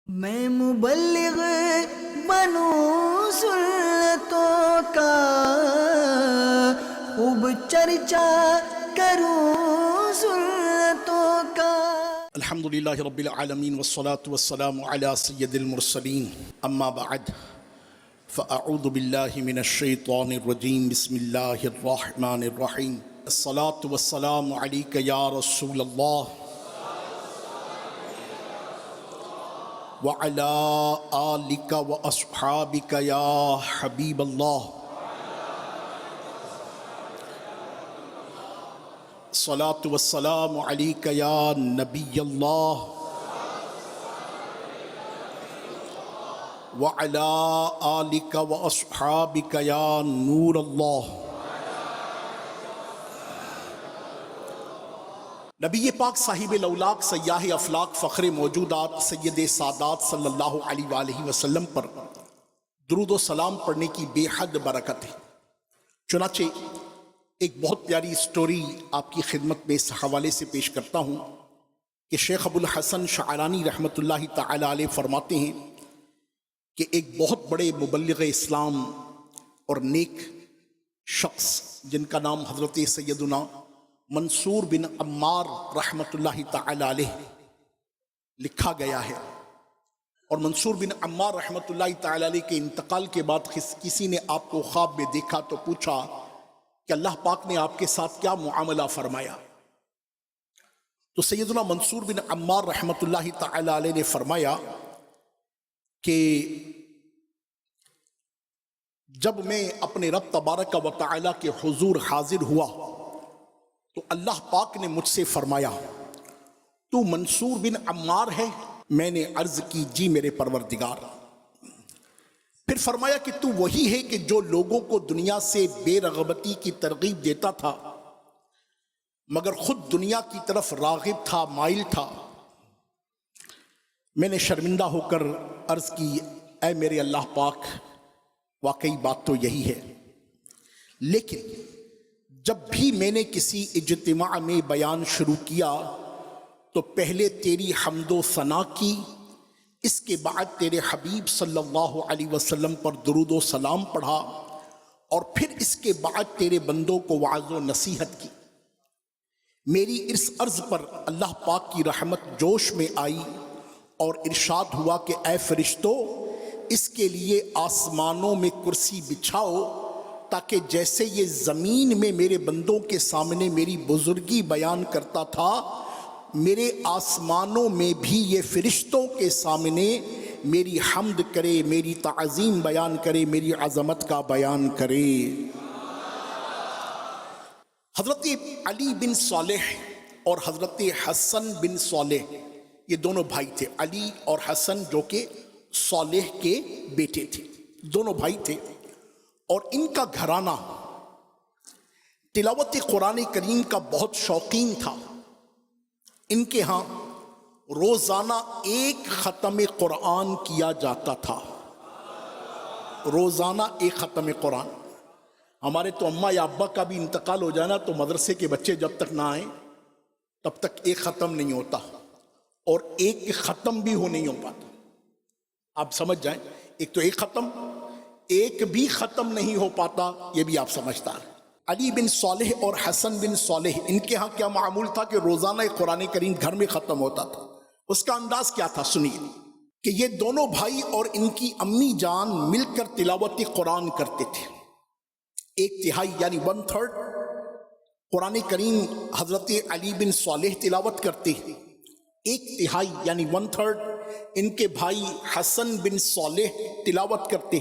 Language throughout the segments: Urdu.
میں مبلغ بنوں سنتوں کا، خوب چرچا کروں سنتوں کا۔ الحمدللہ رب العالمین والصلاة والسلام علی سید المرسلین، اما بعد فاعوذ باللہ من الشیطان الرجیم، بسم اللہ الرحمن الرحیم۔ الصلاة والسلام علیک یا رسول اللہ وعلی آلک واصحابک یا حبیب اللہ۔ الصلاة والسلام علیک یا نبی اللہ وعلی آلک واصحابک یا نور اللہ۔ نبی پاک صاحب الاولاق سیاح افلاق فخر موجودات سید سادات صلی اللہ علیہ وآلہ وسلم پر درود و سلام پڑھنے کی بے حد برکت ہے۔ چنانچہ ایک بہت پیاری سٹوری آپ کی خدمت میں اس حوالے سے پیش کرتا ہوں کہ شیخ ابو الحسن شعرانی رحمۃ اللہ تعالی علیہ فرماتے ہیں کہ ایک بہت بڑے مبلغ اسلام اور نیک شخص جن کا نام حضرت سیدنا منصور بن عمار رحمۃ اللہ تعالی علیہ لکھا گیا ہے، اور منصور بن عمار رحمۃ اللہ تعالی علیہ کے انتقال کے بعد کسی نے آپ کو خواب میں دیکھا تو پوچھا کہ اللہ پاک نے آپ کے ساتھ کیا معاملہ فرمایا؟ تو سیدنا منصور بن عمار رحمۃ اللہ تعالی علیہ نے فرمایا کہ جب میں اپنے رب تبارک و تعالی کے حضور حاضر ہوا تو اللہ پاک نے مجھ سے فرمایا تو منصور بن عمار ہے؟ میں نے عرض کی جی میرے پروردگار۔ پھر فرمایا کہ تو وہی ہے کہ جو لوگوں کو دنیا سے بے رغبتی کی ترغیب دیتا تھا مگر خود دنیا کی طرف راغب تھا، مائل تھا۔ میں نے شرمندہ ہو کر عرض کی اے میرے اللہ پاک، واقعی بات تو یہی ہے، لیکن جب بھی میں نے کسی اجتماع میں بیان شروع کیا تو پہلے تیری حمد و ثنا کی، اس کے بعد تیرے حبیب صلی اللہ علیہ وسلم پر درود و سلام پڑھا، اور پھر اس کے بعد تیرے بندوں کو وعظ و نصیحت کی۔ میری اس عرض پر اللہ پاک کی رحمت جوش میں آئی اور ارشاد ہوا کہ اے فرشتو، اس کے لیے آسمانوں میں کرسی بچھاؤ تاکہ جیسے یہ زمین میں میرے بندوں کے سامنے میری بزرگی بیان کرتا تھا، میرے آسمانوں میں بھی یہ فرشتوں کے سامنے میری حمد کرے، میری تعظیم بیان کرے، میری عظمت کا بیان کرے۔ حضرت علی بن صالح اور حضرت حسن بن صالح یہ دونوں بھائی تھے، علی اور حسن جو کہ صالح کے بیٹے تھے، دونوں بھائی تھے، اور ان کا گھرانہ تلاوت قرآن کریم کا بہت شوقین تھا۔ ان کے ہاں روزانہ ایک ختم قرآن کیا جاتا تھا، روزانہ ایک ختم قرآن۔ ہمارے تو اماں یا ابا کا بھی انتقال ہو جانا تو مدرسے کے بچے جب تک نہ آئیں تب تک ایک ختم نہیں ہوتا، اور ایک ختم بھی نہیں ہو پاتا۔ آپ سمجھ جائیں، ایک تو ایک ختم، ایک بھی ختم نہیں ہو پاتا، یہ بھی آپ سمجھتا ہے۔ علی بن صالح اور حسن بن صالح ان کے ہاں کیا معمول تھا کہ روزانہ ایک قرآن کریم گھر میں ختم ہوتا تھا۔ اس کا انداز کیا تھا سنیے کہ یہ دونوں بھائی اور ان کی امی جان مل کر تلاوت قرآن کرتے تھے۔ ایک تہائی یعنی 1/3 قرآن کریم حضرت علی بن صالح تلاوت کرتے، ایک تہائی یعنی 1/3 ان کے بھائی حسن بن صالح تلاوت کرتے،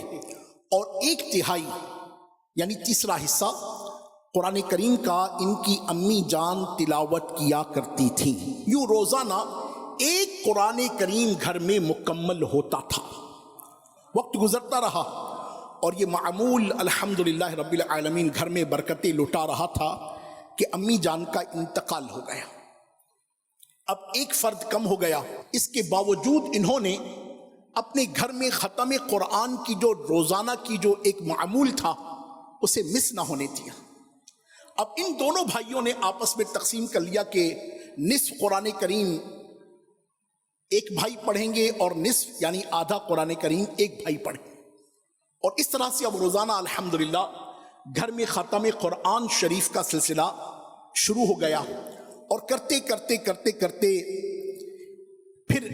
اور ایک تہائی یعنی تیسرا حصہ قرآن کریم کا ان کی امی جان تلاوت کیا کرتی تھیں۔ یوں روزانہ ایک قرآن کریم گھر میں مکمل ہوتا تھا۔ وقت گزرتا رہا اور یہ معمول الحمدللہ رب العالمین گھر میں برکتیں لٹا رہا تھا کہ امی جان کا انتقال ہو گیا۔ اب ایک فرد کم ہو گیا، اس کے باوجود انہوں نے اپنے گھر میں ختم قرآن کی جو روزانہ کی جو ایک معمول تھا اسے مس نہ ہونے دیا۔ اب ان دونوں بھائیوں نے آپس میں تقسیم کر لیا کہ نصف قرآن کریم ایک بھائی پڑھیں گے اور نصف یعنی آدھا قرآن کریم ایک بھائی پڑھیں، اور اس طرح سے اب روزانہ الحمدللہ گھر میں ختم قرآن شریف کا سلسلہ شروع ہو گیا، اور کرتے کرتے کرتے کرتے پھر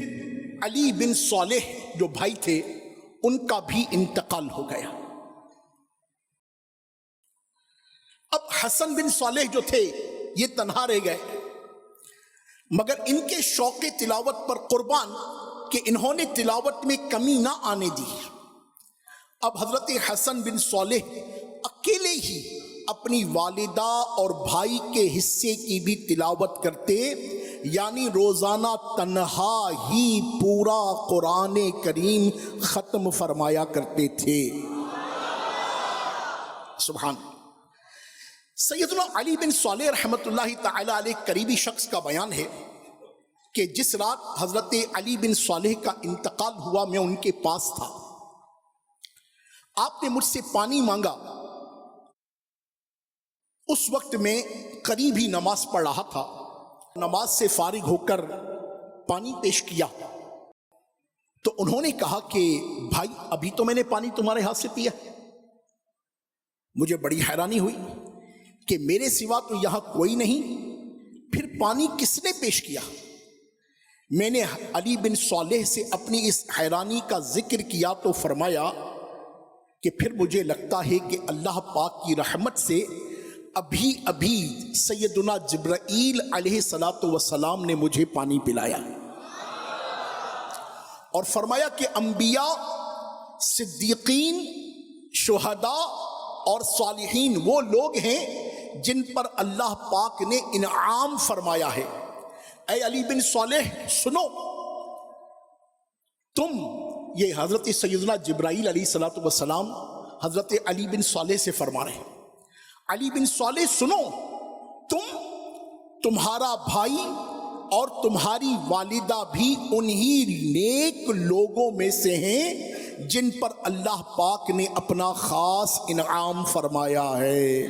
علی بن صالح جو بھائی تھے ان کا بھی انتقال ہو گیا۔ اب حسن بن صالح جو تھے یہ تنہا رہ گئے، مگر ان کے شوق تلاوت پر قربان کہ انہوں نے تلاوت میں کمی نہ آنے دی۔ اب حضرت حسن بن صالح اکیلے ہی اپنی والدہ اور بھائی کے حصے کی بھی تلاوت کرتے، یعنی روزانہ تنہا ہی پورا قرآن کریم ختم فرمایا کرتے تھے۔ سبحان اللہ۔ سیدنا علی بن صالح رحمۃ اللہ تعالی علیہ قریبی شخص کا بیان ہے کہ جس رات حضرت علی بن صالح کا انتقال ہوا میں ان کے پاس تھا، آپ نے مجھ سے پانی مانگا۔ اس وقت میں قریب ہی نماز پڑھ رہا تھا، نماز سے فارغ ہو کر پانی پیش کیا تو انہوں نے کہا کہ بھائی ابھی تو میں نے پانی تمہارے ہاتھ سے پیا۔ مجھے بڑی حیرانی ہوئی کہ میرے سوا تو یہاں کوئی نہیں، پھر پانی کس نے پیش کیا؟ میں نے علی بن صالح سے اپنی اس حیرانی کا ذکر کیا تو فرمایا کہ پھر مجھے لگتا ہے کہ اللہ پاک کی رحمت سے ابھی ابھی سیدنا جبرائیل علیہ السلام نے مجھے پانی پلایا، اور فرمایا کہ انبیاء، صدیقین، شہداء اور صالحین وہ لوگ ہیں جن پر اللہ پاک نے انعام فرمایا ہے۔ اے علی بن صالح سنو، تم، یہ حضرت سیدنا جبرائیل علیہ السلام حضرت علی بن صالح سے فرما رہے ہیں، علی بن صالح سنو، تمہارا بھائی اور تمہاری والدہ بھی انہی نیک لوگوں میں سے ہیں جن پر اللہ پاک نے اپنا خاص انعام فرمایا ہے۔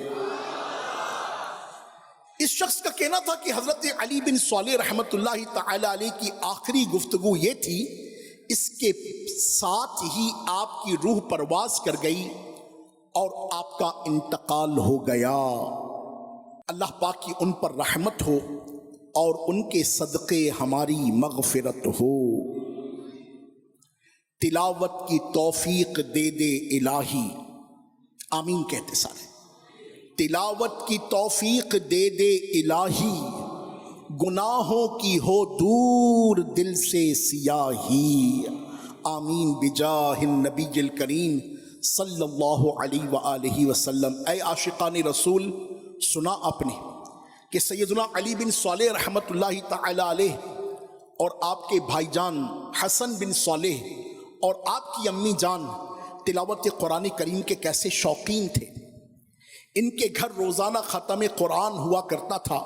اس شخص کا کہنا تھا کہ حضرت علی بن صالح رحمۃ اللہ تعالی علیہ کی آخری گفتگو یہ تھی، اس کے ساتھ ہی آپ کی روح پرواز کر گئی اور آپ کا انتقال ہو گیا۔ اللہ پاک کی ان پر رحمت ہو اور ان کے صدقے ہماری مغفرت ہو۔ تلاوت کی توفیق دے دے الہی، آمین کہتے سارے۔ تلاوت کی توفیق دے دے الہی، گناہوں کی ہو دور دل سے سیاہی، آمین بجاہ النبی الکریم صلی اللہ علیہ وآلہ وسلم۔ اے عاشقان رسول، سنا آپ نے کہ سیدنا علی بن صالح رحمۃ اللہ تعالی علیہ اور آپ کے بھائی جان حسن بن صالح اور آپ کی امی جان تلاوت قرآن کریم کے کیسے شوقین تھے۔ ان کے گھر روزانہ ختم قرآن ہوا کرتا تھا۔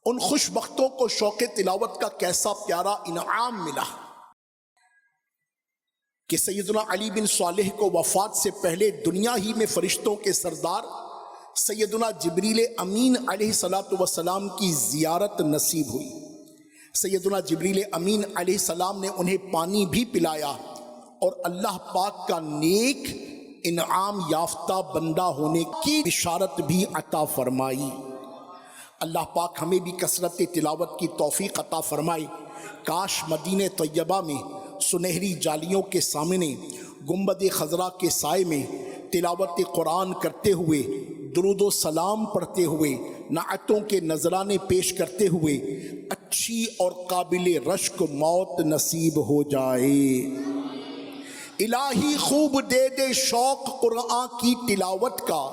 ان خوش بختوں کو شوق تلاوت کا کیسا پیارا انعام ملا کہ سیدنا علی بن صالح کو وفات سے پہلے دنیا ہی میں فرشتوں کے سردار سیدنا جبریل امین علیہ السلام کی زیارت نصیب ہوئی۔ سیدنا جبریل امین علیہ السلام نے انہیں پانی بھی پلایا اور اللہ پاک کا نیک انعام یافتہ بندہ ہونے کی بشارت بھی عطا فرمائی۔ اللہ پاک ہمیں بھی کثرت تلاوت کی توفیق عطا فرمائے۔ کاش مدینہ طیبہ میں سنہری جالیوں کے سامنے گنبد خضرا کے سائے میں تلاوت قرآن کرتے ہوئے، درود و سلام پڑھتے ہوئے، نعتوں کے نذرانے پیش کرتے ہوئے اچھی اور قابل رشک موت نصیب ہو جائے۔ الہی خوب دے دے شوق قرآن کی تلاوت کا،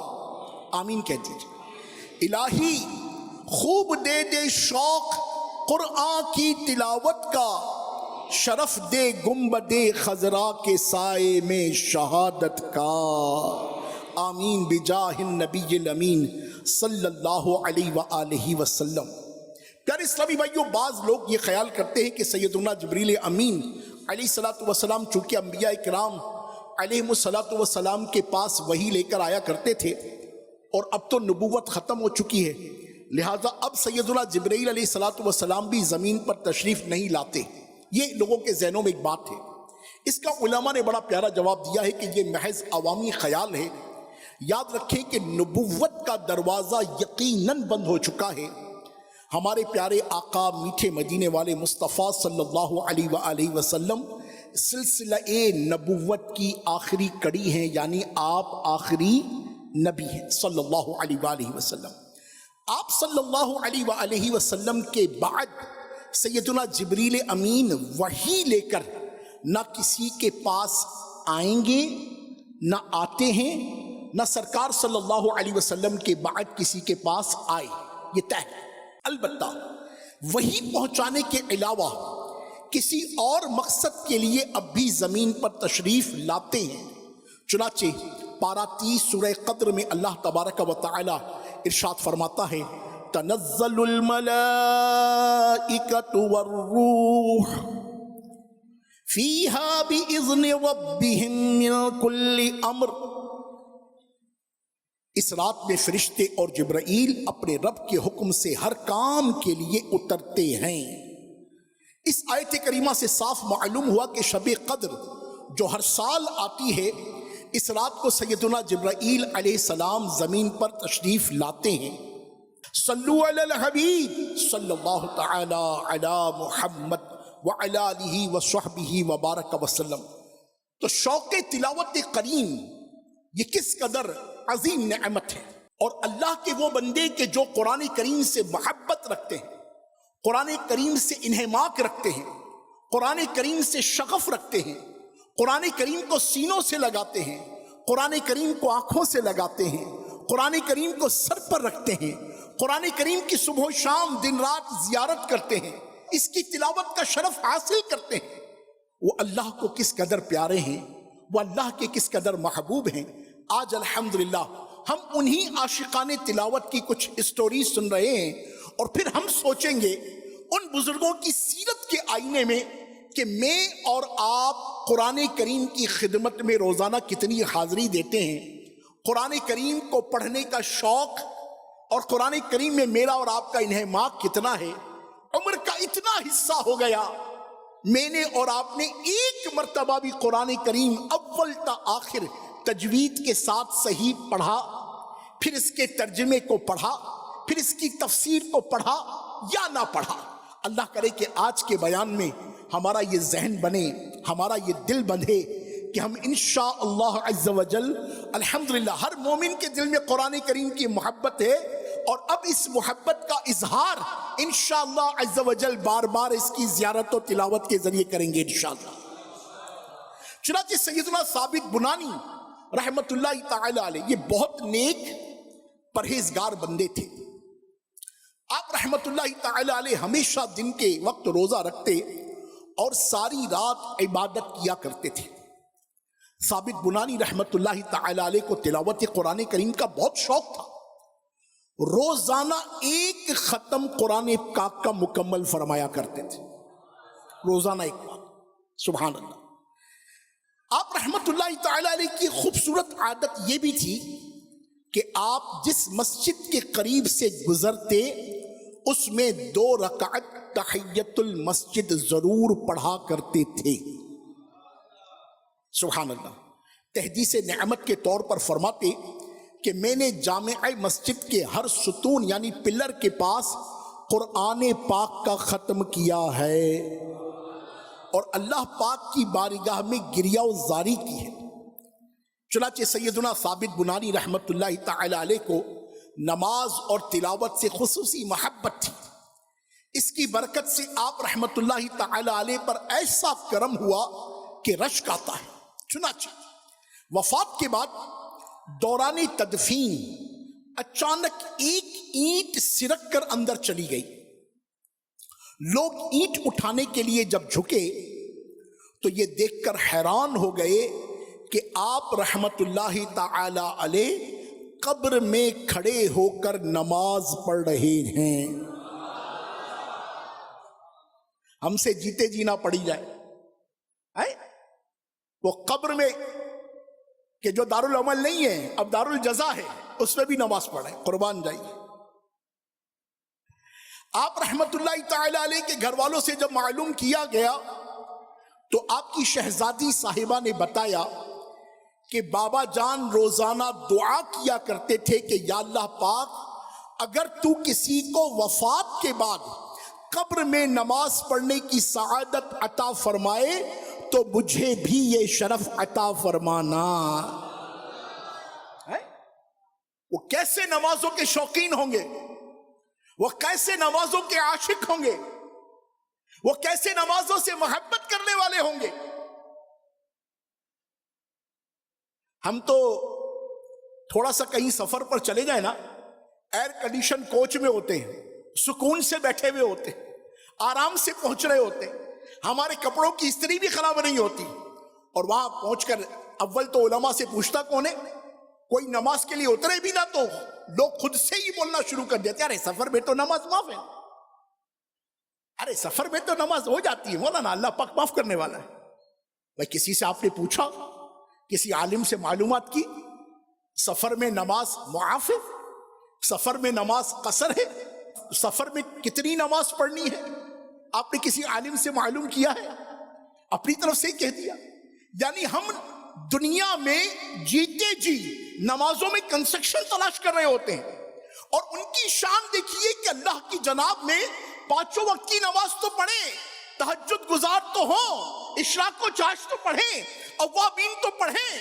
آمین کہہ دیجیے۔ الہی خوب دے دے شوق قرآن کی تلاوت کا، شرف دے گنبد خضرا کے سائے میں شہادت کا، آمین بجاہ النبی الامین صلی اللہ علیہ وآلہ وسلم۔ پیارے اسلامی بھائیوں، بعض لوگ یہ خیال کرتے ہیں کہ سیدنا جبریل امین علیہ السلام چونکہ انبیاء کرام علیہ السلام کے پاس وحی لے کر آیا کرتے تھے اور اب تو نبوت ختم ہو چکی ہے، لہٰذا اب سیدنا جبرائیل علیہ السلام بھی زمین پر تشریف نہیں لاتے، یہ لوگوں کے ذہنوں میں ایک بات ہے. اس کا علماء نے بڑا پیارا جواب دیا ہے کہ یہ محض عوامی خیال ہے. یاد رکھیں کہ نبوت کا دروازہ یقیناً بند ہو چکا ہے. ہمارے پیارے آقا میٹھے مدینے والے مصطفیٰ صلی اللہ علیہ وآلہ وسلم سلسلہ نبوت کی آخری کڑی ہیں، یعنی آپ آخری نبی ہیں صلی اللہ علیہ وآلہ وسلم. آپ صلی اللہ علیہ وآلہ وسلم کے بعد سیدنا جبریل امین وحی لے کر نہ کسی کے پاس آئیں گے، نہ آتے ہیں، نہ سرکار صلی اللہ علیہ وسلم کے بعد کسی کے پاس آئے، یہ طے ہے. البتہ وہی پہنچانے کے علاوہ کسی اور مقصد کے لیے اب بھی زمین پر تشریف لاتے ہیں. چنانچہ پارہ 30 سورہ قدر میں اللہ تبارک و تعالی ارشاد فرماتا ہے تنزل الملائکۃ والروح فیہا بإذن ربہم من کل امر. اس رات میں فرشتے اور جبرائیل اپنے رب کے حکم سے ہر کام کے لیے اترتے ہیں. اس آیت کریمہ سے صاف معلوم ہوا کہ شب قدر جو ہر سال آتی ہے، اس رات کو سیدنا جبرائیل علیہ السلام زمین پر تشریف لاتے ہیں. صلو علی الحبیب صلی اللہ تعالی علی محمد وعلی آلہ وصحبہ وبارک وسلم. تو شوق تلاوت کریم یہ کس قدر عظیم نعمت ہے. اور اللہ کے وہ بندے کہ جو قرآن کریم سے محبت رکھتے ہیں، قرآن کریم سے انہماک رکھتے ہیں، قرآن کریم سے شغف رکھتے ہیں، قرآن کریم کو سینوں سے لگاتے ہیں، قرآن کریم کو آنکھوں سے لگاتے ہیں، قرآن کریم کو سر پر رکھتے ہیں، قرآن کریم کی صبح و شام دن رات زیارت کرتے ہیں، اس کی تلاوت کا شرف حاصل کرتے ہیں، وہ اللہ کو کس قدر پیارے ہیں، وہ اللہ کے کس قدر محبوب ہیں. آج الحمدللہ ہم انہی عاشقان تلاوت کی کچھ اسٹوری سن رہے ہیں، اور پھر ہم سوچیں گے ان بزرگوں کی سیرت کے آئینے میں کہ میں اور آپ قرآن کریم کی خدمت میں روزانہ کتنی حاضری دیتے ہیں، قرآن کریم کو پڑھنے کا شوق اور قرآن کریم میں میرا اور آپ کا انہماک کتنا ہے. عمر کا اتنا حصہ ہو گیا میں نے اور آپ نے ایک مرتبہ بھی قرآن کریم اول تا آخر تجوید کے ساتھ صحیح پڑھا، پھر اس کے ترجمے کو پڑھا، پھر اس کی تفسیر کو پڑھا یا نہ پڑھا. اللہ کرے کہ آج کے بیان میں ہمارا یہ ذہن بنے، ہمارا یہ دل بندھے کہ ہم انشاءاللہ عز و جل الحمدللہ ہر مومن کے دل میں قرآن کریم کی محبت ہے، اور اب اس محبت کا اظہار انشاءاللہ عز و جل بار بار اس کی زیارت و تلاوت کے ذریعے کریں گے انشاءاللہ. چنانچہ سیدنا ثابت بنانی رحمت اللہ تعالی علیہ یہ بہت نیک پرہیزگار بندے تھے. آپ رحمت اللہ تعالی علیہ ہمیشہ دن کے وقت روزہ رکھتے اور ساری رات عبادت کیا کرتے تھے. ثابت بنانی رحمت اللہ تعالی علیہ کو تلاوت قرآن کریم کا بہت شوق تھا. روزانہ ایک ختم قرآن پاک کا مکمل فرمایا کرتے تھے، روزانہ ایک بار. سبحان اللہ. آپ رحمت اللہ تعالی علیہ کی خوبصورت عادت یہ بھی تھی کہ آپ جس مسجد کے قریب سے گزرتے اس میں 2 رکعت تحیت المسجد ضرور پڑھا کرتے تھے. سبحان اللہ. تحدیث نعمت کے طور پر فرماتے کہ میں نے جامع مسجد کے ہر ستون یعنی پلر کے پاس قرآن پاک کا ختم کیا ہے اور اللہ پاک کی بارگاہ میں گریہ و زاری کی ہے. چنانچہ سیدنا ثابت بنانی رحمت اللہ تعالی علیہ کو نماز اور تلاوت سے خصوصی محبت تھی. اس کی برکت سے آپ رحمت اللہ تعالی علیہ پر ایسا کرم ہوا کہ رشک آتا ہے. چنانچہ وفات کے بعد دوران تدفین اچانک ایک اینٹ سرک کر اندر چلی گئی. لوگ اینٹ اٹھانے کے لیے جب جھکے تو یہ دیکھ کر حیران ہو گئے کہ آپ رحمت اللہ تعالی علیہ قبر میں کھڑے ہو کر نماز پڑھ رہے ہیں. ہم سے جیتے جینا پڑی جائے وہ قبر میں کہ جو دارالعمل نہیں ہے اب دارالجزا ہے، اس میں بھی نماز پڑھیں، قربان جائیے. آپ رحمت اللہ تعالی علیہ کے گھر والوں سے جب معلوم کیا گیا تو آپ کی شہزادی صاحبہ نے بتایا کہ بابا جان روزانہ دعا کیا کرتے تھے کہ یا اللہ پاک اگر تو کسی کو وفات کے بعد قبر میں نماز پڑھنے کی سعادت عطا فرمائے تو مجھے بھی یہ شرف عطا فرمانا. وہ کیسے نمازوں کے شوقین ہوں گے، وہ کیسے نمازوں کے عاشق ہوں گے، وہ کیسے نمازوں سے محبت کرنے والے ہوں گے. ہم تو تھوڑا سا کہیں سفر پر چلے جائیں نا، ایئر کنڈیشن کوچ میں ہوتے ہیں، سکون سے بیٹھے ہوئے ہوتے ہیں، آرام سے پہنچ رہے ہوتے ہیں، ہمارے کپڑوں کی استری بھی خراب نہیں ہوتی، اور وہاں پہنچ کر اول تو علماء سے پوچھتا کون ہے، کوئی نماز کے لیے اترے بھی نہ تو لوگ خود سے ہی بولنا شروع کر دیتے ارے سفر میں تو نماز معاف ہے، ارے سفر میں تو نماز ہو جاتی ہے، مولانا اللہ پاک معاف کرنے والا ہے. بھائی کسی سے آپ نے پوچھا، کسی عالم سے معلومات کی، سفر میں نماز معاف ہے، سفر میں نماز قصر ہے، سفر میں کتنی نماز پڑھنی ہے، آپ نے کسی عالم سے معلوم کیا ہے؟ اپنی طرف سے ہی کہہ دیا. یعنی ہم دنیا میں جیتے جی نمازوں میں کنسٹرکشن تلاش کر رہے ہوتے ہیں، اور ان کی شان دیکھیے کہ اللہ کی جناب میں 5 وقت کی نماز تو پڑھیں، تہجد گزار تو ہوں، اشراق و چاش تو پڑھیں، اوابین تو پڑھیں،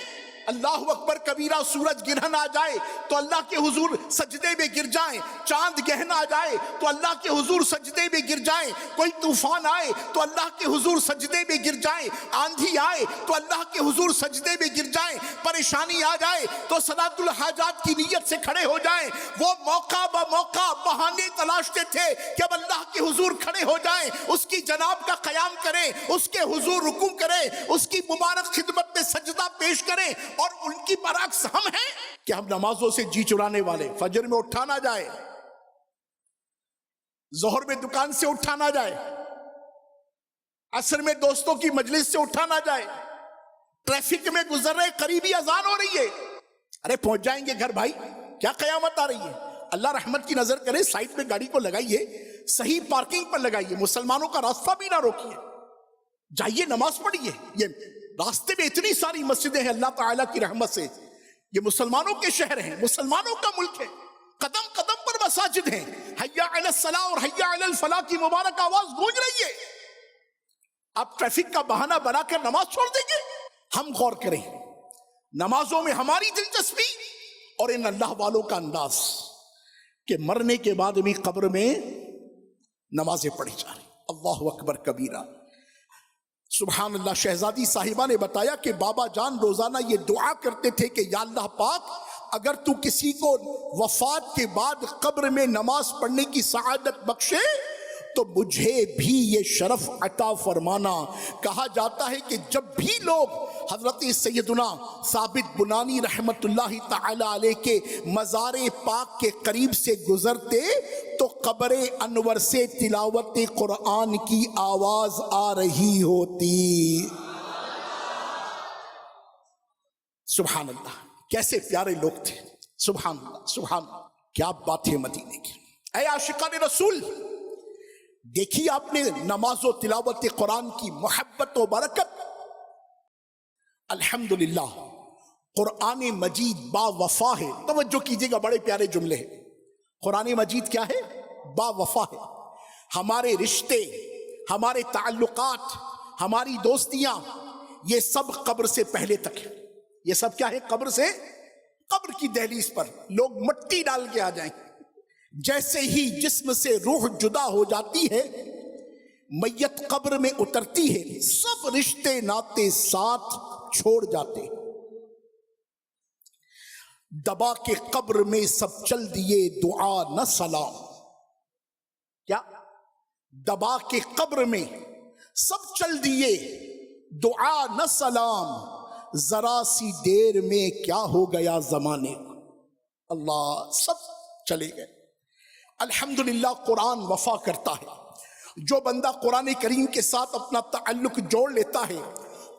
اللہ اکبر کبیرہ سورج گرہن آ جائے تو اللہ کے حضور سجدے میں گر جائیں، چاند گہن آ جائے تو اللہ کے حضور سجدے میں گر جائیں، کوئی طوفان آئے تو اللہ کے حضور سجدے میں گر جائیں، آندھی آئے تو اللہ کے حضور سجدے میں گر جائیں، پریشانی آ جائے تو صلاۃ الحاجات کی نیت سے کھڑے ہو جائیں. وہ موقع با موقع بہانے تلاشتے تھے کہ اب اللہ کے حضور کھڑے ہو جائیں، اس کی جناب کا قیام کریں، اس کے حضور رکوع کریں، اس کی مبارک خدمت میں سجدہ پیش کریں. اور ان کی برعکس ہم ہیں کہ ہم نمازوں سے جی چرانے والے، فجر میں اٹھا نہ جائے، ظہر میں دکان سے اٹھا نہ جائے، عصر میں دوستوں کی مجلس سے اٹھا نہ جائے، ٹریفک میں گزر رہے قریبی اذان ہو رہی ہے، ارے پہنچ جائیں گے گھر بھائی، کیا قیامت آ رہی ہے. اللہ رحمت کی نظر کرے، سائٹ میں گاڑی کو لگائیے، صحیح پارکنگ پر لگائیے، مسلمانوں کا راستہ بھی نہ روکیے، جائیے نماز پڑھیے. یہ راستے میں اتنی ساری مسجدیں ہیں اللہ تعالیٰ کی رحمت سے، یہ مسلمانوں کے شہر ہیں، مسلمانوں کا ملک ہے، قدم قدم پر مساجد ہیں، حیا علی الصلاۃ اور حیا علی الفلاح کی مبارک آواز گونج رہی ہے. آپ ٹریفک کا بہانہ بنا کر نماز چھوڑ دیں گے؟ ہم غور کریں نمازوں میں ہماری دلچسپی اور ان اللہ والوں کا انداز کہ مرنے کے بعد بھی قبر میں نمازیں پڑھی جا رہی. اللہ اکبر کبیرہ، سبحان اللہ. شہزادی صاحبہ نے بتایا کہ بابا جان روزانہ یہ دعا کرتے تھے کہ یا اللہ پاک اگر تو کسی کو وفات کے بعد قبر میں نماز پڑھنے کی سعادت بخشے تو مجھے بھی یہ شرف عطا فرمانا. کہا جاتا ہے کہ جب بھی لوگ حضرت سیدنا ثابت بنانی رحمت اللہ تعالی علیہ کے مزار پاک کے قریب سے گزرتے تو قبر انور سے تلاوت قرآن کی آواز آ رہی ہوتی. سبحان اللہ، کیسے پیارے لوگ تھے، سبحان اللہ سبحان اللہ. کیا بات ہے مدینے کی. اے عاشقان رسول، دیکھیے آپ نے نماز و تلاوت قرآن کی محبت و برکت. الحمدللہ قرآن مجید با وفا ہے. توجہ کیجئے گا، بڑے پیارے جملے ہیں. قرآن مجید کیا ہے؟ با وفا ہے. ہمارے رشتے، ہمارے تعلقات، ہماری دوستیاں، یہ سب قبر سے پہلے تک ہے. یہ سب کیا ہے؟ قبر سے، قبر کی دہلیز پر لوگ مٹی ڈال کے آ جائیں. جیسے ہی جسم سے روح جدا ہو جاتی ہے، میت قبر میں اترتی ہے، سب رشتے ناتے ساتھ چھوڑ جاتے. دبا کے قبر میں سب چل دیے دعا نہ سلام. کیا؟ دبا کے قبر میں سب چل دیے دعا نہ سلام، ذرا سی دیر میں کیا ہو گیا زمانے کو. اللہ، سب چلے گئے. الحمدللہ قرآن وفا کرتا ہے. جو بندہ قرآن کریم کے ساتھ اپنا تعلق جوڑ لیتا ہے،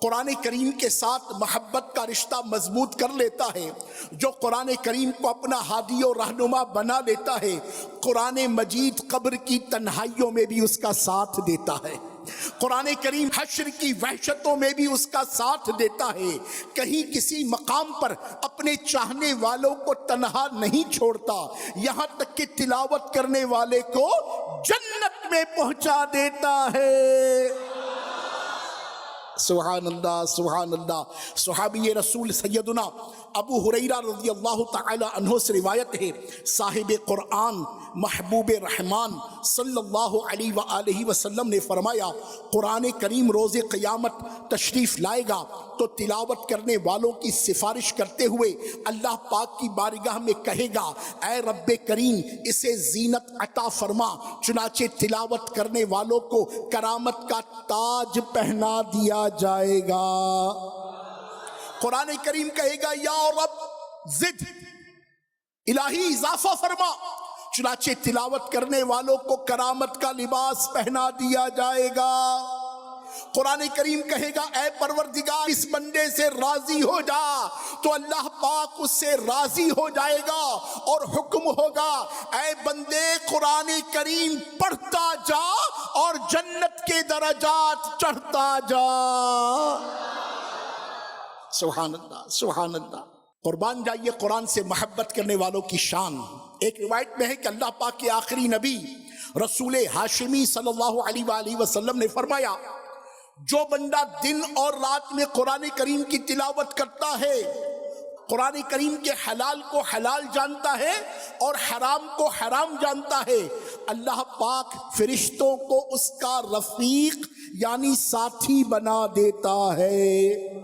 قرآن کریم کے ساتھ محبت کا رشتہ مضبوط کر لیتا ہے، جو قرآن کریم کو اپنا ہادی و رہنما بنا لیتا ہے، قرآن مجید قبر کی تنہائیوں میں بھی اس کا ساتھ دیتا ہے، قرآن کریم حشر کی وحشتوں میں بھی اس کا ساتھ دیتا ہے، کہیں کسی مقام پر اپنے چاہنے والوں کو تنہا نہیں چھوڑتا، یہاں تک کہ تلاوت کرنے والے کو جنت میں پہنچا دیتا ہے۔ سبحان اللہ سبحان اللہ۔ صحابی رسول سیدنا ابو ہریرہ رضی اللہ تعالی عنہ سے روایت ہے، صاحب قرآن محبوب رحمان صلی اللہ علیہ وآلہ وسلم نے فرمایا، قرآن کریم روز قیامت تشریف لائے گا تو تلاوت کرنے والوں کی سفارش کرتے ہوئے اللہ پاک کی بارگاہ میں کہے گا، اے رب کریم اسے زینت عطا فرما، چنانچہ تلاوت کرنے والوں کو کرامت کا تاج پہنا دیا جائے گا۔ قرآن کریم کہے گا، یا رب زد، الہی اضافہ فرما، چنانچہ تلاوت کرنے والوں کو کرامت کا لباس پہنا دیا جائے گا۔ قرآن کریم کہے گا، اے پروردگار اس بندے سے راضی ہو جا، تو اللہ پاک اس سے راضی ہو جائے گا اور حکم ہوگا، اے بندے قرآن کریم پڑھتا جا اور جنت کے درجات چڑھتا جا۔ سبحان اللہ سبحان اللہ۔ قربان جائیے قرآن سے محبت کرنے والوں کی شان۔ ایک روایت میں ہے کہ اللہ پاک کے آخری نبی رسول ہاشمی صلی اللہ علیہ وآلہ وسلم نے فرمایا، جو بندہ دن اور رات میں قرآن کریم کی تلاوت کرتا ہے، قرآن کریم کے حلال کو حلال جانتا ہے اور حرام کو حرام جانتا ہے، اللہ پاک فرشتوں کو اس کا رفیق یعنی ساتھی بنا دیتا ہے۔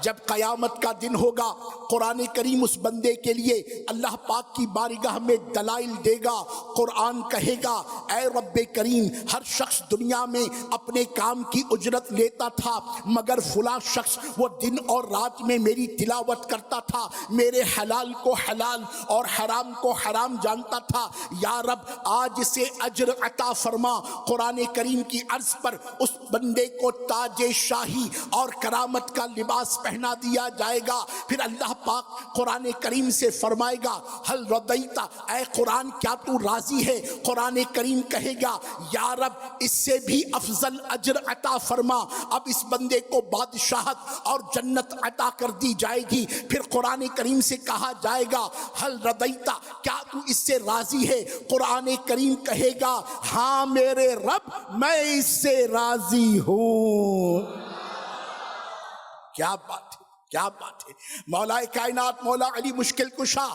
جب قیامت کا دن ہوگا، قرآن کریم اس بندے کے لیے اللہ پاک کی بارگاہ میں دلائل دے گا۔ قرآن کہے گا، اے رب کریم ہر شخص دنیا میں اپنے کام کی اجرت لیتا تھا، مگر فلاں شخص وہ دن اور رات میں میری تلاوت کرتا تھا، میرے حلال کو حلال اور حرام کو حرام جانتا تھا، یا رب آج سے اجر عطا فرما۔ قرآن کریم کی عرض پر اس بندے کو تاج شاہی اور کرامت کا لباس پہنا دیا جائے گا۔ پھر اللہ پاک قرآن کریم سے فرمائے گا، حل رضیت، اے قرآن کیا تو راضی ہے؟ قرآن کریم کہے گا، یا رب اس سے بھی افضل اجر عطا فرما۔ اب اس بندے کو بادشاہت اور جنت عطا کر دی جائے گی۔ پھر قرآن کریم سے کہا جائے گا، حل رضیت، کیا تو اس سے راضی ہے؟ قرآن کریم کہے گا، ہاں میرے رب میں اس سے راضی ہوں۔ کیا بات ہے کیا بات ہے۔ مولا کائنات مولا علی مشکل کشا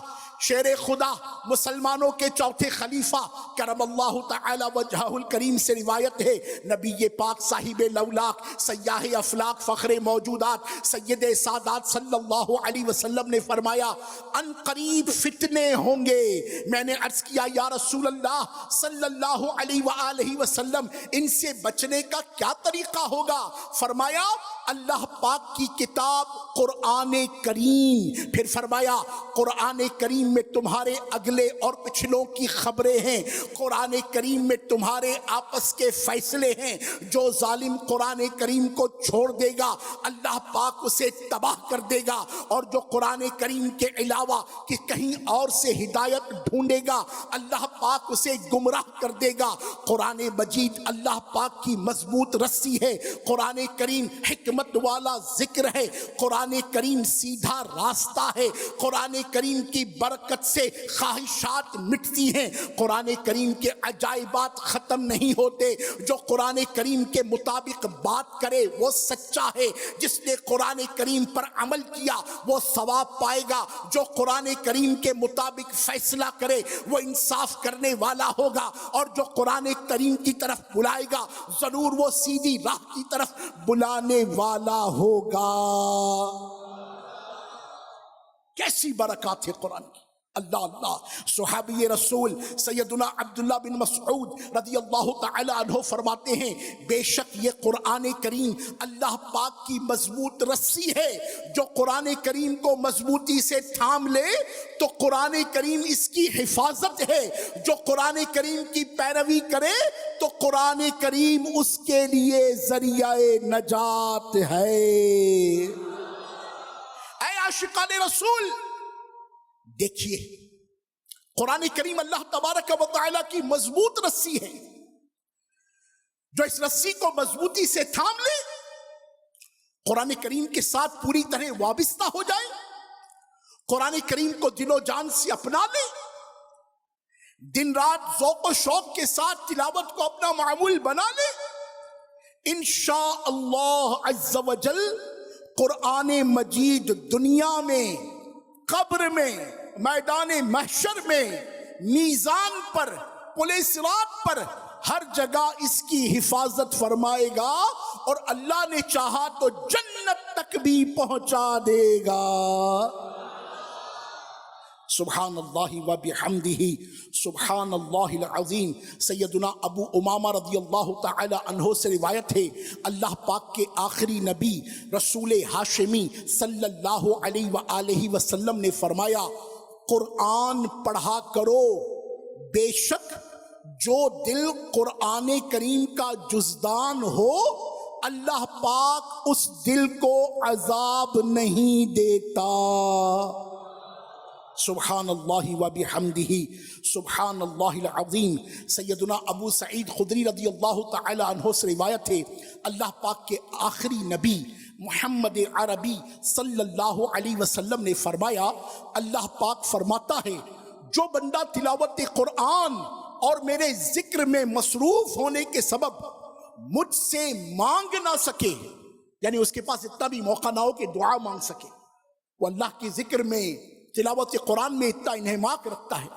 شیر خدا مسلمانوں کے چوتھے خلیفہ کرم اللہ تعالی وجہہ الکریم سے روایت ہے، نبی پاک صاحب لولاک سیاح افلاک فخر موجودات سید سادات صلی اللہ علیہ وسلم نے فرمایا، ان قریب فتنے ہوں گے۔ میں نے عرض کیا، یا رسول اللہ صلی اللہ علیہ وآلہ وسلم ان سے بچنے کا کیا طریقہ ہوگا؟ فرمایا، اللہ پاک کی کتاب قرآن کریم۔ پھر فرمایا، قرآن کریم میں تمہارے اگلے اور پچھلوں کی خبریں ہیں، قرآن کریم میں تمہارے آپس کے فیصلے ہیں۔ جو ظالم قرآن کریم کو چھوڑ دے گا اللہ پاک اسے تباہ کر دے گا، اور جو قرآن کریم کے علاوہ کہ کہیں اور سے ہدایت ڈھونڈے گا اللہ پاک اسے گمراہ کر دے گا۔ قرآن مجید اللہ پاک کی مضبوط رسی ہے، قرآن کریم حکمت والا ذکر ہے، قرآن کریم سیدھا راستہ ہے، قرآن کریم کی برکت سے خواہشات مٹتی ہیں، قرآن کریم کے عجائبات ختم نہیں ہوتے۔ جو قرآن کریم کے مطابق بات کرے وہ سچا ہے، جس نے قرآن کریم پر عمل کیا وہ ثواب پائے گا، جو قرآن کریم کے مطابق فیصلہ کرے وہ انصاف کرنے والا ہوگا، اور جو قرآن کریم کی طرف بلائے گا ضرور وہ سیدھی راہ کی طرف بلانے والا ہوگا۔ کیسی برکات ہے قرآن کی۔ اللہ اللہ. صحابی رسول سیدنا عبداللہ بن مسعود رضی اللہ تعالی عنہ فرماتے ہیں بے شک یہ قرآن کریم اللہ پاک کی مضبوط رسی ہے. جو قرآن کریم کو مضبوطی سے تھام لے تو قرآن کریم اس کی حفاظت ہے. جو قرآن کریم کی پیروی کرے تو قرآن کریم اس کے لیے ذریعہ نجات ہے. اے عاشقان رسول دیکھیے قرآن کریم اللہ تبارک و تعالی کی مضبوط رسی ہے. جو اس رسی کو مضبوطی سے تھام لے قرآن کریم کے ساتھ پوری طرح وابستہ ہو جائے, قرآن کریم کو دل و جان سے اپنا لے, دن رات ذوق و شوق کے ساتھ تلاوت کو اپنا معمول بنا لے, انشاءاللہ عز و جل قرآن مجید دنیا میں, قبر میں, میدان محشر میں, میزان پر, پل صراط پر, ہر جگہ اس کی حفاظت فرمائے گا اور اللہ نے چاہا تو جنت تک بھی پہنچا دے گا. سبحان اللہ و بحمدہ سبحان اللہ العظیم. سیدنا ابو امامہ رضی اللہ تعالی عنہ سے روایت ہے اللہ پاک کے آخری نبی رسول ہاشمی صلی اللہ علیہ وآلہ وسلم نے فرمایا قرآن پڑھا کرو, بے شک جو دل قرآن کریم کا جزدان ہو اللہ پاک اس دل کو عذاب نہیں دیتا. سبحان اللہ و بحمدہ سبحان اللہ العظیم. سیدنا ابو سعید خدری رضی اللہ تعالی عنہ سے روایت ہے اللہ پاک کے آخری نبی محمد عربی صلی اللہ علیہ وسلم نے فرمایا اللہ پاک فرماتا ہے جو بندہ تلاوت قرآن اور میرے ذکر میں مصروف ہونے کے سبب مجھ سے مانگ نہ سکے, یعنی اس کے پاس اتنا بھی موقع نہ ہو کہ دعا مانگ سکے, وہ اللہ کے ذکر میں تلاوت قرآن میں اتنا انہماک رکھتا ہے,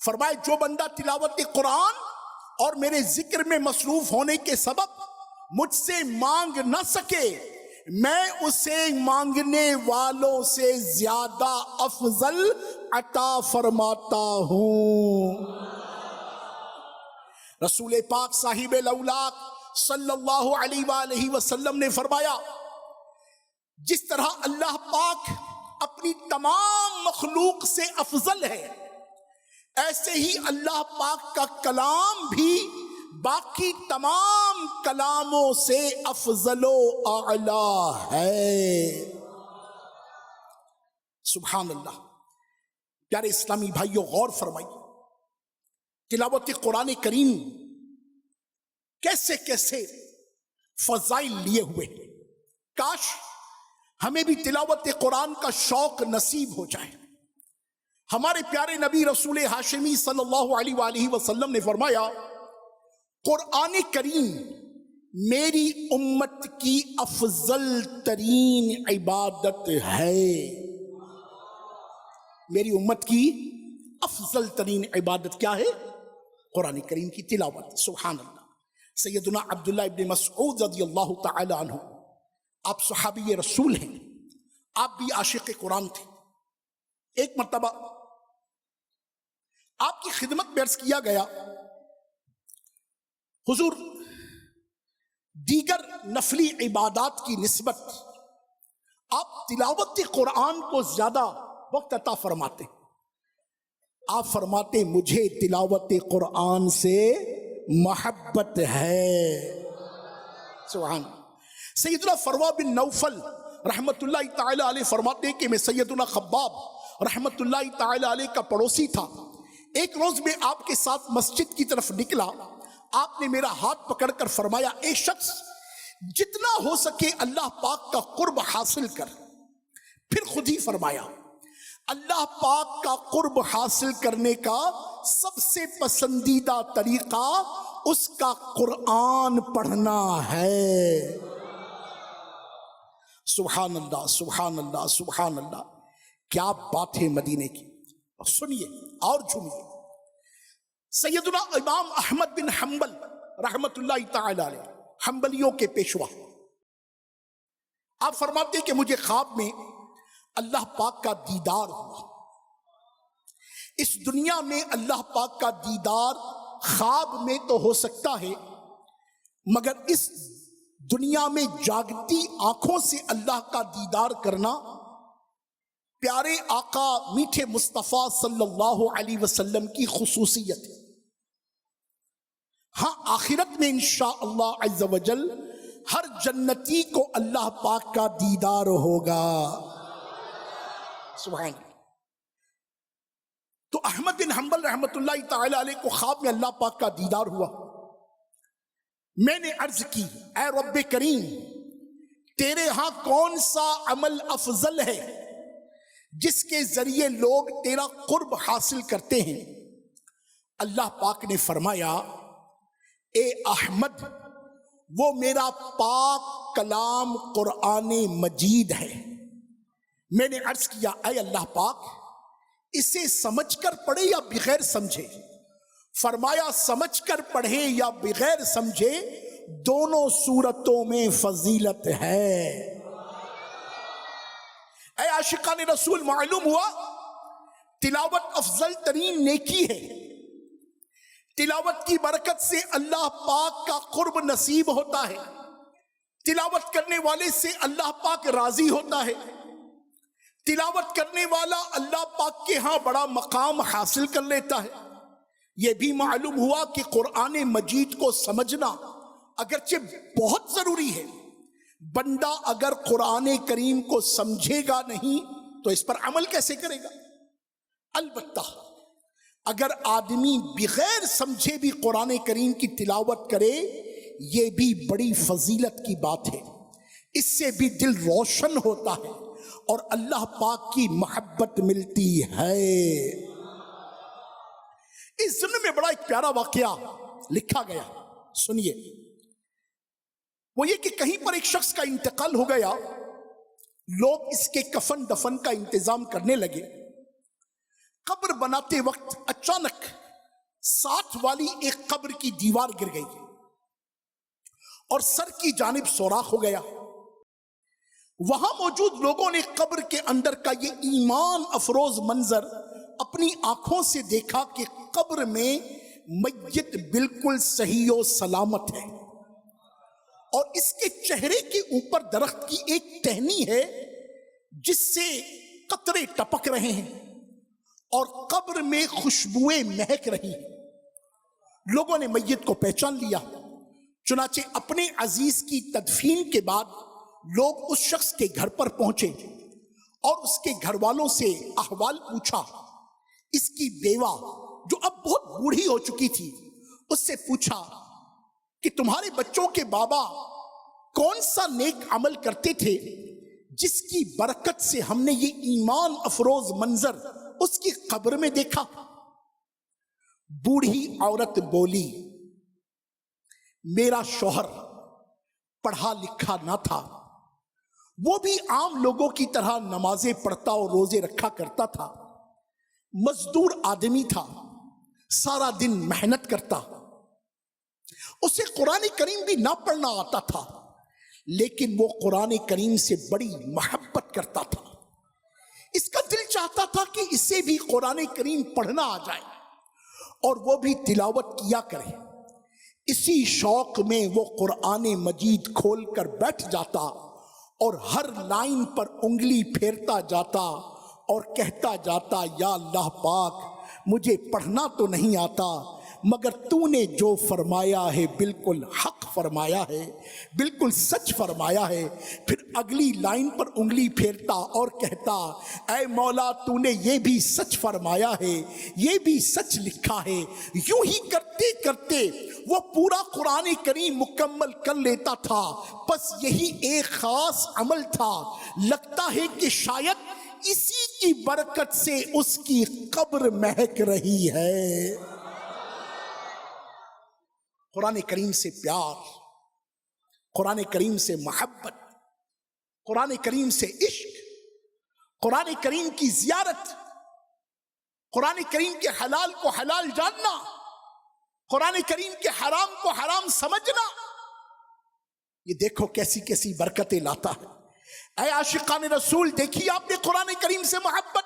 فرمائے جو بندہ تلاوت قرآن اور میرے ذکر میں مصروف ہونے کے سبب مجھ سے مانگ نہ سکے میں اسے مانگنے والوں سے زیادہ افضل عطا فرماتا ہوں. رسول پاک صاحب الاولاق صلی اللہ علیہ وآلہ وسلم نے فرمایا جس طرح اللہ پاک اپنی تمام مخلوق سے افضل ہے ایسے ہی اللہ پاک کا کلام بھی باقی تمام کلاموں سے افضل و اعلی ہے. سبحان اللہ. پیارے اسلامی بھائیوں غور فرمائیے تلاوت قرآن کریم کیسے کیسے فضائل لیے ہوئے. کاش ہمیں بھی تلاوت قرآن کا شوق نصیب ہو جائے. ہمارے پیارے نبی رسول ہاشمی صلی اللہ علیہ وآلہ وسلم نے فرمایا قرآن کریم میری امت کی افضل ترین عبادت ہے. میری امت کی افضل ترین عبادت کیا ہے؟ قرآن کریم کی تلاوت. سبحان اللہ. سیدنا عبداللہ ابن مسعود رضی اللہ تعالی عنہ آپ صحابی رسول ہیں, آپ بھی عاشق قرآن تھے. ایک مرتبہ آپ کی خدمت میں عرض کیا گیا حضور دیگر نفلی عبادات کی نسبت آپ تلاوت قرآن کو زیادہ وقت عطا فرماتے. آپ فرماتے مجھے تلاوت قرآن سے محبت ہے. سبحان. سیدنا فروا بن نوفل رحمت اللہ تعالی علیہ فرماتے ہیں کہ میں سیدنا خباب رحمت اللہ تعالی علیہ کا پڑوسی تھا. ایک روز میں آپ کے ساتھ مسجد کی طرف نکلا. آپ نے میرا ہاتھ پکڑ کر فرمایا اے شخص جتنا ہو سکے اللہ پاک کا قرب حاصل کر. پھر خود ہی فرمایا اللہ پاک کا قرب حاصل کرنے کا سب سے پسندیدہ طریقہ اس کا قرآن پڑھنا ہے. سبحان اللہ سبحان اللہ سبحان اللہ. کیا بات ہے مدینے کی. سنیے اور جھومیے. سیدنا امام احمد بن حنبل رحمت اللہ تعالی علیہ حنبلیوں کے پیشوا آپ فرماتے کہ مجھے خواب میں اللہ پاک کا دیدار ہوا. اس دنیا میں اللہ پاک کا دیدار خواب میں تو ہو سکتا ہے، مگر اس دنیا میں جاگتی آنکھوں سے اللہ کا دیدار کرنا پیارے آقا میٹھے مصطفیٰ صلی اللہ علیہ وسلم کی خصوصیت ہے۔ ہاں آخرت میں انشاءاللہ عز و جل ہر جنتی کو اللہ پاک کا دیدار ہوگا، سبحان اللہ۔ تو احمد بن حنبل رحمت اللہ تعالی علیہ کو خواب میں اللہ پاک کا دیدار ہوا۔ میں نے عرض کی اے رب کریم، تیرے ہاں کون سا عمل افضل ہے جس کے ذریعے لوگ تیرا قرب حاصل کرتے ہیں؟ اللہ پاک نے فرمایا اے احمد، وہ میرا پاک کلام قرآن مجید ہے۔ میں نے عرض کیا اے اللہ پاک، اسے سمجھ کر پڑھے یا بغیر سمجھے؟ فرمایا سمجھ کر پڑھے یا بغیر سمجھے دونوں صورتوں میں فضیلت ہے۔ اے عاشقان رسول، معلوم ہوا تلاوت افضل ترین نیکی ہے۔ تلاوت کی برکت سے اللہ پاک کا قرب نصیب ہوتا ہے، تلاوت کرنے والے سے اللہ پاک راضی ہوتا ہے، تلاوت کرنے والا اللہ پاک کے ہاں بڑا مقام حاصل کر لیتا ہے۔ یہ بھی معلوم ہوا کہ قرآن مجید کو سمجھنا اگرچہ بہت ضروری ہے، بندہ اگر قرآن کریم کو سمجھے گا نہیں تو اس پر عمل کیسے کرے گا؟ البتہ اگر آدمی بغیر سمجھے بھی قرآن کریم کی تلاوت کرے، یہ بھی بڑی فضیلت کی بات ہے، اس سے بھی دل روشن ہوتا ہے اور اللہ پاک کی محبت ملتی ہے۔ اس ضمن میں بڑا ایک پیارا واقعہ لکھا گیا، سنیے۔ وہ یہ کہ کہیں پر ایک شخص کا انتقال ہو گیا، لوگ اس کے کفن دفن کا انتظام کرنے لگے۔ قبر بناتے وقت اچانک ساتھ والی ایک قبر کی دیوار گر گئی اور سر کی جانب سوراخ ہو گیا۔ وہاں موجود لوگوں نے قبر کے اندر کا یہ ایمان افروز منظر اپنی آنکھوں سے دیکھا کہ قبر میں میت بالکل صحیح و سلامت ہے اور اس کے چہرے کے اوپر درخت کی ایک ٹہنی ہے جس سے قطرے ٹپک رہے ہیں اور قبر میں خوشبوئیں مہک رہی ہیں۔ لوگوں نے میت کو پہچان لیا، چنانچہ اپنے عزیز کی تدفین کے بعد لوگ اس شخص کے گھر پر پہنچے اور اس کے گھر والوں سے احوال پوچھا۔ اس کی بیوہ جو اب بہت بوڑھی ہو چکی تھی، اس سے پوچھا کہ تمہارے بچوں کے بابا کون سا نیک عمل کرتے تھے جس کی برکت سے ہم نے یہ ایمان افروز منظر اس کی قبر میں دیکھا؟ بوڑھی عورت بولی، میرا شوہر پڑھا لکھا نہ تھا، وہ بھی عام لوگوں کی طرح نمازیں پڑھتا اور روزے رکھا کرتا تھا، مزدور آدمی تھا، سارا دن محنت کرتا، اسے قرآن کریم بھی نہ پڑھنا آتا تھا، لیکن وہ قرآن کریم سے بڑی محبت کرتا تھا۔ اس کا دل چاہتا تھا کہ اسے بھی قرآن کریم پڑھنا آ جائے اور وہ بھی تلاوت کیا کرے۔ اسی شوق میں وہ قرآن مجید کھول کر بیٹھ جاتا اور ہر لائن پر انگلی پھیرتا جاتا اور کہتا جاتا، یا اللہ پاک مجھے پڑھنا تو نہیں آتا، مگر تو نے جو فرمایا ہے بالکل حق فرمایا ہے، بالکل سچ فرمایا ہے۔ پھر اگلی لائن پر انگلی پھیرتا اور کہتا، اے مولا تو نے یہ بھی سچ فرمایا ہے، یہ بھی سچ لکھا ہے۔ یوں ہی کرتے کرتے وہ پورا قرآن کریم مکمل کر لیتا تھا۔ بس یہی ایک خاص عمل تھا، لگتا ہے کہ شاید اسی کی برکت سے اس کی قبر مہک رہی ہے۔ قرآن کریم سے پیار، قرآن کریم سے محبت، قرآن کریم سے عشق، قرآن کریم کی زیارت، قرآن کریم کے حلال کو حلال جاننا، قرآن کریم کے حرام کو حرام سمجھنا، یہ دیکھو کیسی کیسی برکتیں لاتا ہے۔ اے عاشقان رسول، دیکھیے آپ نے قرآن کریم سے محبت،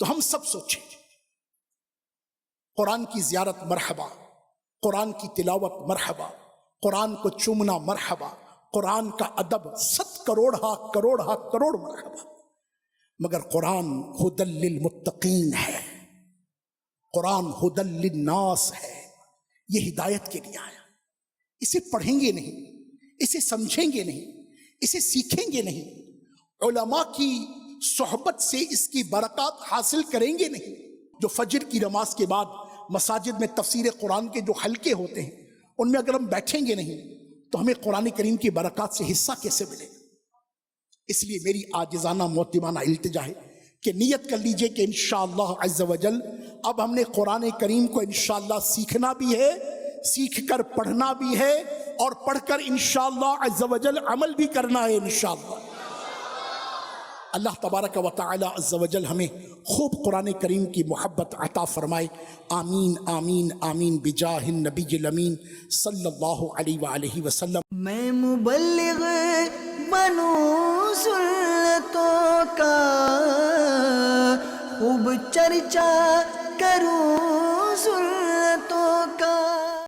تو ہم سب سوچیں، قرآن کی زیارت مرحبا، قرآن کی تلاوت مرحبا، قرآن کو چومنا مرحبا، قرآن کا ادب 100 کروڑ مرحبا، مگر قرآن ہدی للمتقین ہے، قرآن ہدی للناس ہے، یہ ہدایت کے لیے آیا۔ اسے پڑھیں گے نہیں، اسے سمجھیں گے نہیں، اسے سیکھیں گے نہیں، علماء کی صحبت سے اس کی برکات حاصل کریں گے نہیں، جو فجر کی نماز کے بعد مساجد میں تفسیر قرآن کے جو حلقے ہوتے ہیں ان میں اگر ہم بیٹھیں گے نہیں تو ہمیں قرآن کریم کی برکات سے حصہ کیسے ملے گا؟ اس لیے میری عاجزانہ معتمانہ التجا ہے کہ نیت کر لیجئے کہ انشاءاللہ عز و جل اب ہم نے قرآن کریم کو انشاءاللہ سیکھنا بھی ہے، سیکھ کر پڑھنا بھی ہے، اور پڑھ کر انشاءاللہ عز و جل عمل بھی کرنا ہے انشاءاللہ۔ اللہ تبارک و تعالی عز و جل ہمیں خوب قرآن کریم کی محبت عطا فرمائے، آمین آمین آمین بجاہ النبی الامین صلی اللہ علیہ وآلہ وسلم۔ میں مبلغ بنوں سنتوں کا خوب چرچا کروں